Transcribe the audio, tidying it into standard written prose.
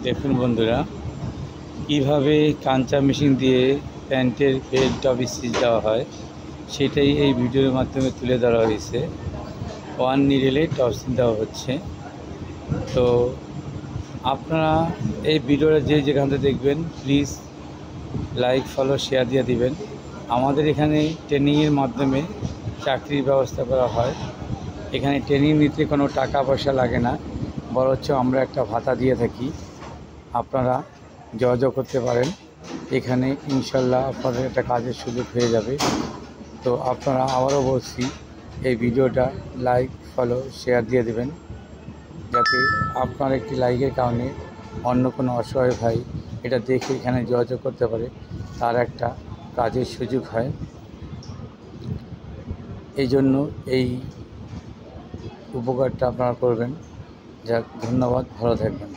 দেখুন বন্ধুরা, কীভাবে কাঞ্চা মেশিন দিয়ে প্যান্টের বেল্ট টপ স্টিচ দেওয়া হয় সেটাই এই ভিডিওর মাধ্যমে তুলে ধরা হয়েছে। ওয়ান নিডেলে টপ স্টিচ দেওয়া হচ্ছে। তো আপনারা এই ভিডিওটা যেখান থেকে দেখবেন প্লিজ লাইক ফলো শেয়ার দিয়ে দিবেন। আমাদের এখানে ট্রেনিংয়ের মাধ্যমে চাকরির ব্যবস্থা করা হয়। এখানে ট্রেনিং নিতে কোনো টাকা পয়সা লাগে না, বরঞ্চ আমরা একটা ভাতা দিয়ে থাকি। আপনারা যোগাযোগ করতে পারেন। এখানে ইনশাল্লাহ আপনাদের একটা কাজের সুযোগ হয়ে যাবে। তো আপনারা আবারও বলছি, এই ভিডিওটা লাইক ফলো শেয়ার দিয়ে দেবেন, যাতে আপনার একটি লাইকের কারণে অন্য কোনো অসহায় ভাই এটা দেখে এখানে যোগাযোগ করতে পারে, তার একটা কাজের সুযোগ হয়। এই জন্য এই উপকারটা আপনারা করবেন। যাক, ধন্যবাদ, ভালো থাকবেন।